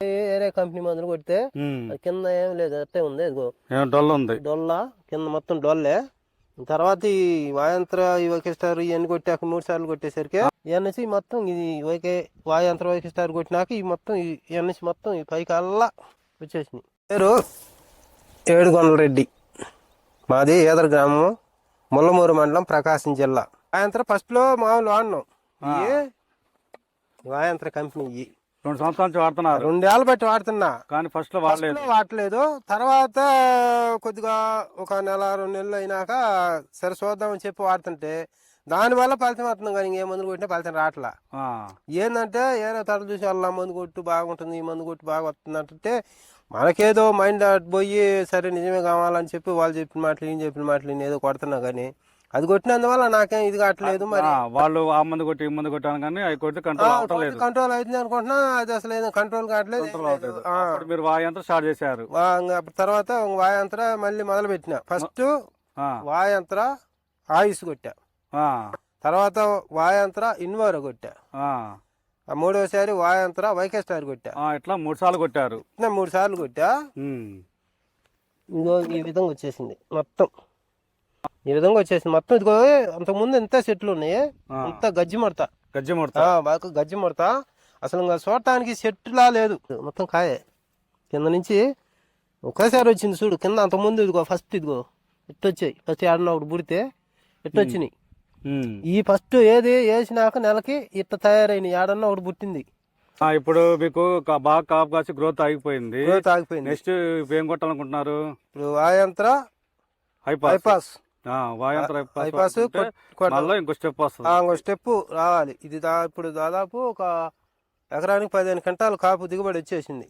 వేరే కంపెనీ మందులు కొడితే కింద ఏం లేదు, అట్టే ఉంది. ఇదిగో డొల్ల ఉంది, డొల్ల కింద మొత్తం డొల్లే. తర్వాత ఈ వాయంత్ర ఈ వైకిస్టార్ ఇవన్నీ కొట్టాక 3 సార్లు కొట్టేసరికి ఇవన్నీ మొత్తం ఇది వాయంత్ర వైకిస్టార్ కొట్టినాక ఈ మొత్తం ఇవన్నీ మొత్తం ఈ పైకి అల్లా వచ్చేసినాయి. పేరు ఏడుగొండలరెడ్డి, మాది ఈదర గ్రామం, ముల్లమూరు మండలం, ప్రకాశం జిల్లా. వాయంత్ర ఫస్ట్లో మామూలు వాడినాం, వాయంత్ర కంపెనీ 2 సంవత్సరాల నుంచి వాడుతున్నారు. 2 ఏళ్ళ బట్టి వాడుతున్నా, కానీ ఫస్ట్ లో వాడలేదు. తర్వాత కొద్దిగా ఒక నెల 2 నెలలు అయినాక సరే చూద్దామని చెప్పి వాడుతుంటే దానివల్ల ఫలితం వస్తుంది, కానీ ఏ మందులు కొట్టినా ఫలితం రావట్లా. ఏంటంటే ఏదో తడ చూసి వాళ్ళ మందు కొట్టు బాగుంటుంది, ఈ మందు కొట్టు బాగా వస్తుంది అంటే మనకేదో మైండ్ పోయి సరే నిజమే కావాలని చెప్పి వాళ్ళు చెప్పిన మాటలు ఈయన చెప్పిన మాటలు ఏదో కొడుతున్నా, కానీ అది కొట్టినందువల్ల నాకేం ఇది కావట్లేదు. మరి వాళ్ళు ఆ మందు కొట్టి ఈ మందు కొట్టాను, కానీ అవి కొట్టి కంట్రోల్ అవుతుంది అనుకుంటున్నా, అది అసలు ఏదో కంట్రోల్ కావట్లేదు. మీరు వాయంత్ర స్టార్ట్ చేశారు. తర్వాత వాయంత్ర మళ్ళీ మొదలు పెట్టిన. ఫస్ట్ వాయంత్ర ఆయుష్ కొట్టా, తర్వాత వాయంత్ర ఇన్వోర్ కొట్టా, మూడోసారి వాయంత్ర వైకిస్టార్ కొట్టా. ఇట్లా 3 సార్లు కొట్టారు. 3 సార్లు కొట్టా. ఇదిగో ఈ విధంగా వచ్చేసింది మొత్తం, ఈ విధంగా వచ్చేసింది మొత్తం. ఇదిగో అంతకుముందు ఎంత చెట్లు ఉన్నాయి, అంత గజ్జి ముడత, బాగా గజ్జి ముడత. అసలు ఇంకా చూడటానికి చెట్టులా లేదు, మొత్తం కాయే. కింద నుంచి ఒకేసారి వచ్చింది చూడు, కింద అంతకుముందు ఇదిగో ఫస్ట్ ఇదిగో ఎట్టొచ్చాయి. ఫస్ట్ ఏడన్నా ఒకటి పుడితే ఎట్టొచ్చినాయి. ఈ ఫస్ట్ ఏది వేసినాక నెలకి ఇట్ట తయారైన ఏడన్నా ఒకటి పుట్టింది. ఇప్పుడు మీకు బాగా కాపు కాసి గ్రోత్ ఆగిపోయింది. నెక్స్ట్ ఏం కొట్టాలనుకుంటున్నారు? ఇప్పుడు వాయంత్ర హైపాస్, ఇంకో స్టెప్ వస్తుంది, ఇంకో స్టెప్ రావాలి. ఇది ఇప్పుడు దాదాపు ఒక ఎకరానికి 15 క్వింటాలు కాపు దిగుబడి వచ్చేసింది.